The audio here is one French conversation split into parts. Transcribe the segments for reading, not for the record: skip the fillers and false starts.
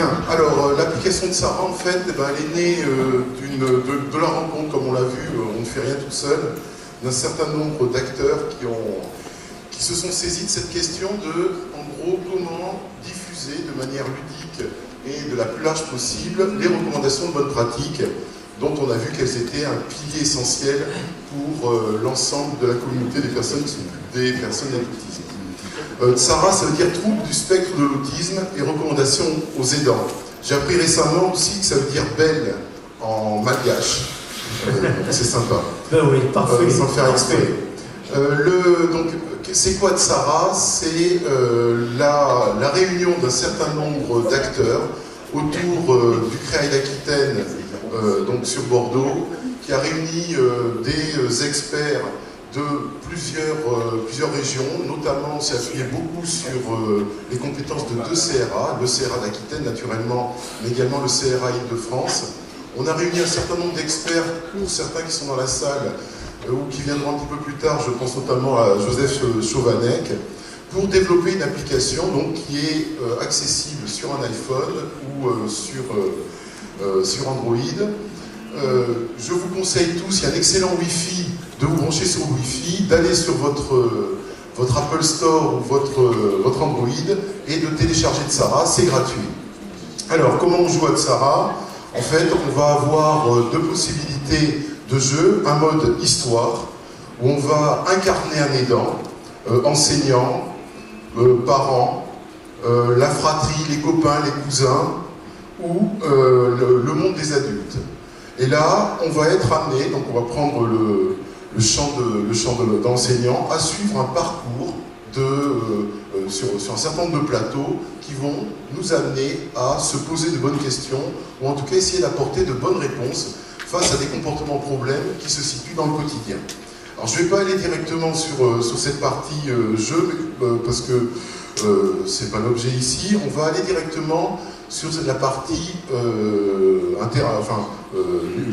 Bien, alors l'application de Sarah, en fait, elle est née de la rencontre, comme on l'a vu, on ne fait rien tout seul, d'un certain nombre d'acteurs qui se sont saisis de cette question de, en gros, comment diffuser de manière ludique et de la plus large possible les recommandations de bonne pratique, dont on a vu qu'elles étaient un pilier essentiel pour l'ensemble de la communauté des personnes avec autisme. Sarah, ça veut dire trouble du spectre de l'autisme et recommandations aux aidants. J'ai appris récemment aussi que ça veut dire belle en malgache. C'est sympa. Oui, parfait. Sans faire exprès. Donc, c'est quoi de Sarah? C'est la réunion d'un certain nombre d'acteurs autour du CREAI d'Aquitaine, donc sur Bordeaux, qui a réuni des experts de plusieurs régions, notamment on s'est appuyé beaucoup sur les compétences de deux CRA, le CRA d'Aquitaine naturellement, mais également le CRA Île-de-France. On a réuni un certain nombre d'experts, certains qui sont dans la salle ou qui viendront un petit peu plus tard, je pense notamment à Joseph Chauvanec, pour développer une application donc, qui est accessible sur un iPhone ou sur Android. Je vous conseille tous, il y a un excellent Wi-Fi, de vous brancher sur le Wi-Fi, d'aller sur votre Apple Store ou votre Android et de télécharger de Sarah, c'est gratuit. Alors, comment on joue à Sarah? En fait, on va avoir deux possibilités de jeu, un mode histoire, où on va incarner un aidant, enseignant, parents, la fratrie, les copains, les cousins, ou le monde des adultes. Et là, on va être amené, donc on va prendre le champ d'enseignant, à suivre un parcours sur un certain nombre de plateaux qui vont nous amener à se poser de bonnes questions, ou en tout cas essayer d'apporter de bonnes réponses face à des comportements problèmes qui se situent dans le quotidien. Alors je ne vais pas aller directement sur cette partie jeu, parce que c'est pas l'objet ici. On va aller directement sur la partie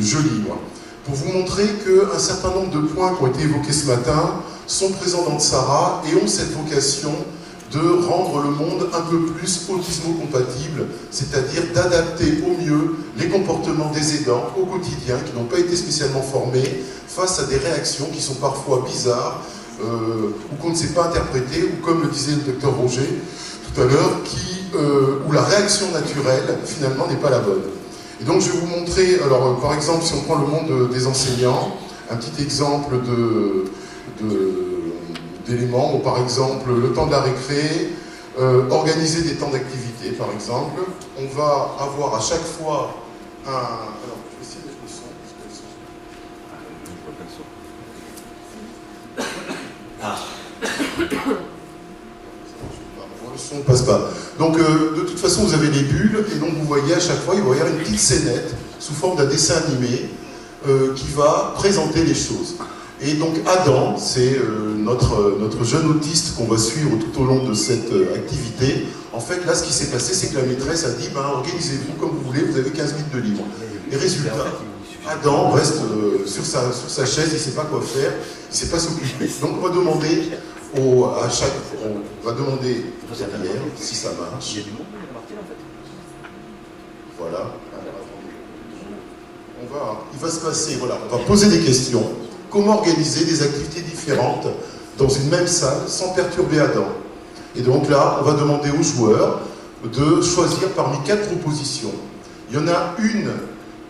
jeu libre, pour vous montrer qu'un certain nombre de points qui ont été évoqués ce matin sont présents dans Sarah et ont cette vocation de rendre le monde un peu plus autismo-compatible, c'est-à-dire d'adapter au mieux les comportements des aidants au quotidien, qui n'ont pas été spécialement formés, face à des réactions qui sont parfois bizarres, ou qu'on ne sait pas interpréter, ou comme le disait le docteur Roger tout à l'heure, où la réaction naturelle, finalement, n'est pas la bonne. Et donc, je vais vous montrer, alors, par exemple, si on prend le monde des enseignants, un petit exemple d'éléments, ou par exemple, le temps de la récré, organiser des temps d'activité, par exemple. On va avoir à chaque fois un... Alors, je vais essayer de mettre le son. Le son ne passe pas. Donc, de toute façon, vous avez les bulles, et donc vous voyez à chaque fois, il va y avoir une petite scénette sous forme d'un dessin animé qui va présenter les choses. Et donc Adam, c'est notre jeune autiste qu'on va suivre tout au long de cette activité. En fait, là, ce qui s'est passé, c'est que la maîtresse a dit, organisez-vous comme vous voulez, vous avez 15 minutes de libre. Et résultat, Adam reste sur sa chaise, il ne sait pas quoi faire, il ne sait pas s'occuper. Donc on va demander on va demander derrière si ça marche. Voilà. Il va se passer, voilà, on va poser des questions. Comment organiser des activités différentes dans une même salle sans perturber Adam? Et donc là, on va demander aux joueurs de choisir parmi 4 propositions. Il y en a une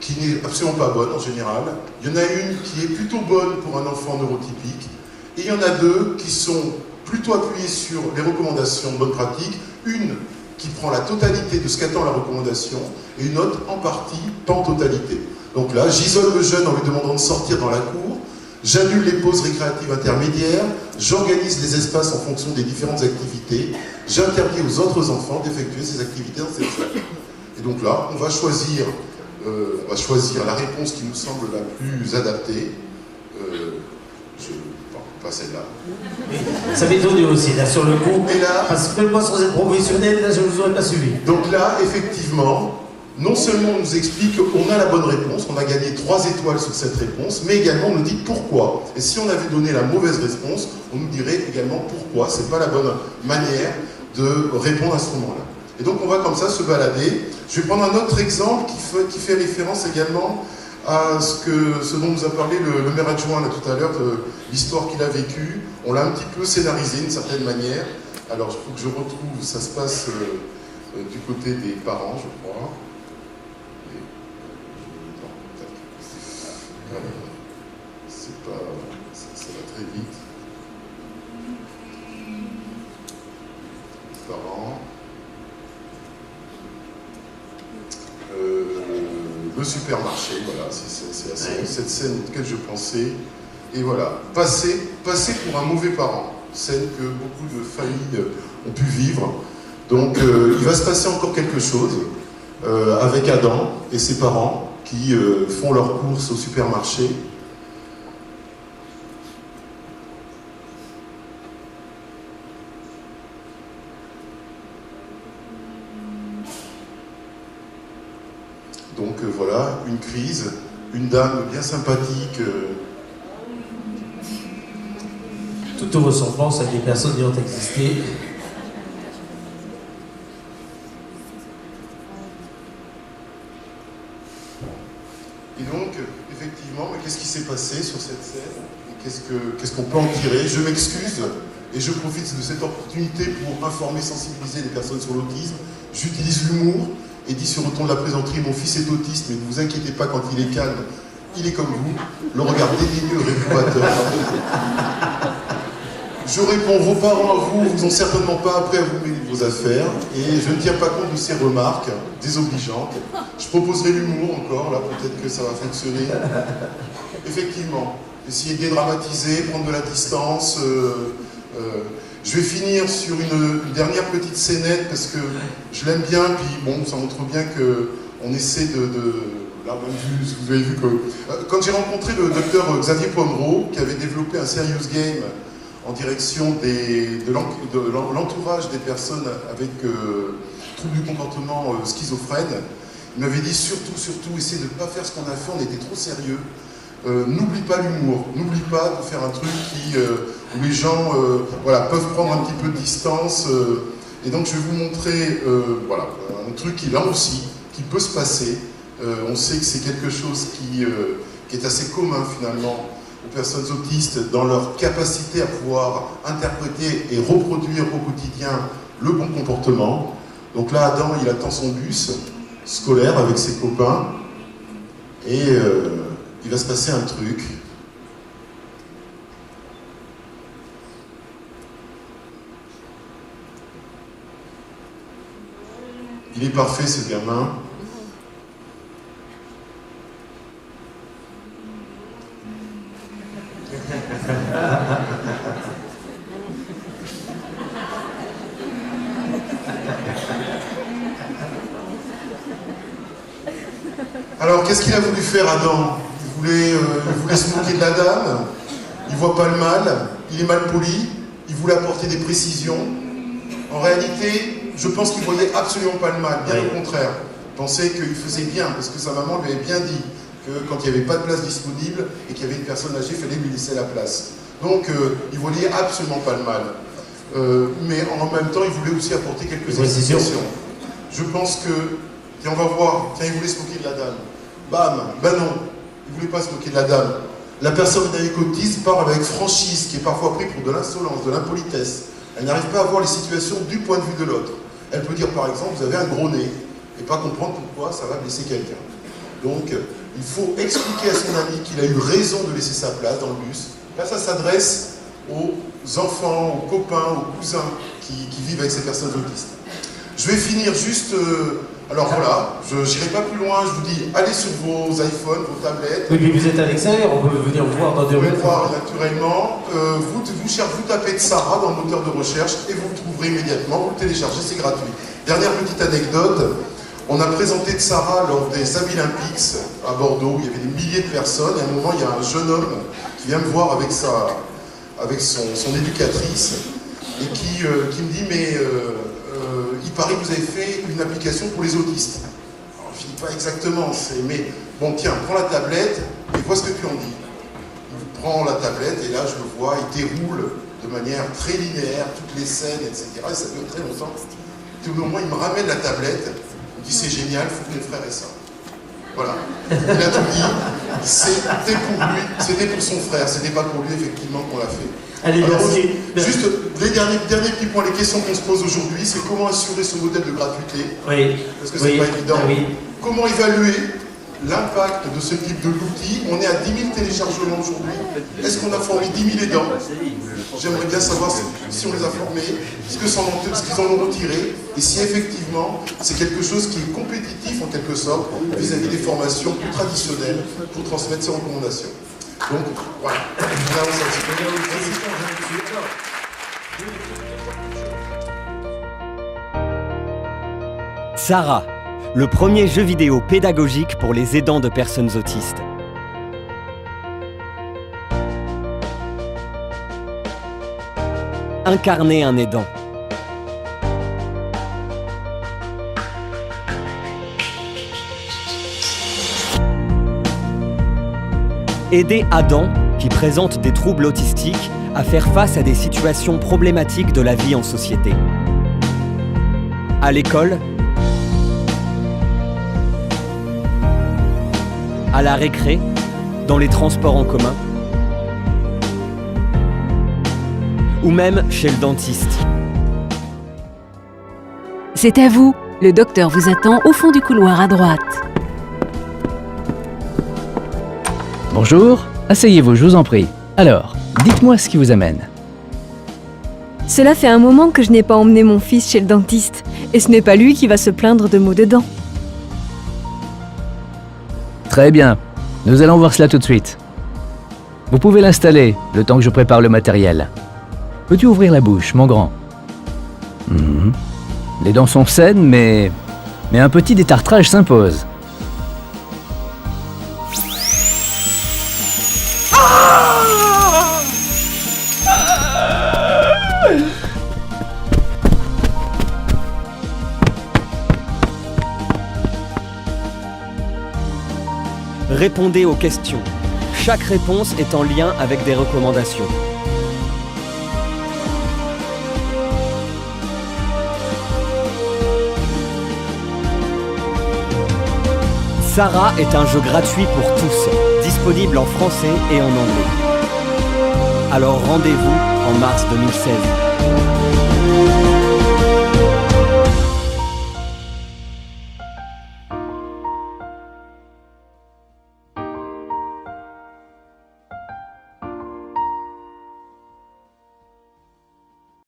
qui n'est absolument pas bonne en général, il y en a une qui est plutôt bonne pour un enfant neurotypique, et il y en a 2 qui sont plutôt appuyées sur les recommandations de bonne pratique, une qui prend la totalité de ce qu'attend la recommandation, et une autre en partie, pas en totalité. Donc là, j'isole le jeune en lui demandant de sortir dans la cour, j'annule les pauses récréatives intermédiaires, j'organise les espaces en fonction des différentes activités, j'interdis aux autres enfants d'effectuer ces activités dans cette salle. Et donc là, on va choisir la réponse qui nous semble la plus adaptée. Pas celle-là. Ça m'étonne aussi, là, sur le coup. Et là, parce que moi, sans être professionnel, là, je ne vous aurais pas suivi. Donc là, effectivement, non seulement on nous explique qu'on a la bonne réponse, on a gagné 3 étoiles sur cette réponse, mais également on nous dit pourquoi. Et si on avait donné la mauvaise réponse, on nous dirait également pourquoi. C'est pas la bonne manière de répondre à ce moment-là. Et donc on va comme ça se balader. Je vais prendre un autre exemple qui fait référence également à ce dont nous a parlé le maire adjoint là, tout à l'heure, de l'histoire qu'il a vécue. On l'a un petit peu scénarisé d'une certaine manière. Alors il faut que je retrouve, ça se passe du côté des parents, je crois. C'est pas... ça va très vite. Parents. Le supermarché, voilà, c'est cette scène auquel je pensais. Et voilà, passer pour un mauvais parent. Scène que beaucoup de familles ont pu vivre. Donc il va se passer encore quelque chose avec Adam et ses parents qui font leurs courses au supermarché. Donc voilà, une crise, une dame bien sympathique. Toute ressemblance à des personnes ayant existé. Et donc, effectivement, mais qu'est-ce qui s'est passé sur cette scène? Qu'est-ce qu'on peut en tirer? Je m'excuse et je profite de cette opportunité pour informer, sensibiliser les personnes sur l'autisme. J'utilise l'humour. Et dit sur le ton de la plaisanterie, mon fils est autiste, mais ne vous inquiétez pas, quand il est calme, il est comme vous. Le regard dédaigneux, réprobateur. Je réponds, vos parents à vous vous ont certainement pas appris à vous mêler de vos affaires, et je ne tiens pas compte de ces remarques désobligeantes. Je proposerai l'humour encore, là peut-être que ça va fonctionner. Effectivement, essayer de dédramatiser, prendre de la distance. Je vais finir sur une dernière petite scénette parce que je l'aime bien, puis bon, ça montre bien qu'on essaie là, même vous avez vu que... Quand j'ai rencontré le docteur Xavier Pomereau, qui avait développé un serious game en direction de l'entourage des personnes avec troubles du comportement schizophrène, il m'avait dit surtout, essayez de ne pas faire ce qu'on a fait, on était trop sérieux. N'oublie pas l'humour, n'oublie pas de faire un truc où les gens voilà, peuvent prendre un petit peu de distance. Et donc je vais vous montrer voilà, un truc qui là aussi, qui peut se passer. On sait que c'est quelque chose qui est assez commun finalement aux personnes autistes dans leur capacité à pouvoir interpréter et reproduire au quotidien le bon comportement. Donc là, Adam, il attend son bus scolaire avec ses copains et il va se passer un truc. Il est parfait ce gamin. Alors qu'est-ce qu'il a voulu faire Adam? Il voulait se moquer de la dame, il voit pas le mal, il est mal poli, il voulait apporter des précisions. En réalité, je pense qu'il voyait absolument pas le mal, bien au contraire. Il pensait qu'il faisait bien, parce que sa maman lui avait bien dit que quand il n'y avait pas de place disponible et qu'il y avait une personne âgée, il fallait lui laisser la place. Donc il voyait absolument pas le mal. Mais en même temps, il voulait aussi apporter quelques explications. Je pense que, tiens, on va voir, tiens, il voulait se moquer de la dame. Bam, ben non. Il ne voulait pas se moquer de la dame. La personne avec autisme parle avec franchise, qui est parfois pris pour de l'insolence, de l'impolitesse. Elle n'arrive pas à voir les situations du point de vue de l'autre. Elle peut dire par exemple, vous avez un gros nez, et pas comprendre pourquoi ça va blesser quelqu'un. Donc, il faut expliquer à son ami qu'il a eu raison de laisser sa place dans le bus. Là, ça s'adresse aux enfants, aux copains, aux cousins qui vivent avec ces personnes autistes. Je vais finir juste... alors voilà, je n'irai pas plus loin, je vous dis, allez sur vos iPhones, vos tablettes. Oui, puis vous êtes à l'extérieur, on peut venir vous voir dans des rues. Vous pouvez voir naturellement. Vous tapez Tsara dans le moteur de recherche et vous le trouverez immédiatement, vous le téléchargez, c'est gratuit. Dernière petite anecdote, on a présenté Tsara lors des Abilympics à Bordeaux, il y avait des milliers de personnes, et à un moment, il y a un jeune homme qui vient me voir avec son éducatrice, et qui me dit, mais... il paraît que vous avez fait une application pour les autistes. Alors je ne dis pas exactement, mais bon tiens, prends la tablette et vois ce que tu en dis. Il prend la tablette et là je le vois, il déroule de manière très linéaire toutes les scènes, etc. Et ça dure très longtemps. Au moment, il me ramène la tablette, il me dit c'est génial, il faut que mon frère ait ça. Voilà. Il a tout dit, c'était pour lui, c'était pour son frère, c'était pas pour lui effectivement qu'on l'a fait. Allez, alors, merci. Juste les derniers petits points, les questions qu'on se pose aujourd'hui, c'est comment assurer ce modèle de gratuité. Oui. Parce que c'est pas évident. Oui. Comment évaluer l'impact de ce type de l'outil? On est à 10 000 téléchargements aujourd'hui. Est-ce qu'on a formé 10 000 aidants? J'aimerais bien savoir si on les a formés, ce qu'ils en ont retiré, et si effectivement c'est quelque chose qui est compétitif en quelque sorte vis-à-vis des formations plus traditionnelles pour transmettre ces recommandations. Donc voilà, on avance un petit peu. Sarah, le premier jeu vidéo pédagogique pour les aidants de personnes autistes. Incarner un aidant. Aider Adam, qui présente des troubles autistiques, à faire face à des situations problématiques de la vie en société. À l'école, à la récré, dans les transports en commun, ou même chez le dentiste. C'est à vous, le docteur vous attend au fond du couloir à droite. Bonjour, asseyez-vous, je vous en prie. Alors, dites-moi ce qui vous amène. Cela fait un moment que je n'ai pas emmené mon fils chez le dentiste, et ce n'est pas lui qui va se plaindre de maux de dents. Très bien, nous allons voir cela tout de suite. Vous pouvez l'installer, le temps que je prépare le matériel. Peux-tu ouvrir la bouche, mon grand? Les dents sont saines, mais un petit détartrage s'impose. Répondez aux questions. Chaque réponse est en lien avec des recommandations. Sarah est un jeu gratuit pour tous, disponible en français et en anglais. Alors rendez-vous en mars 2016.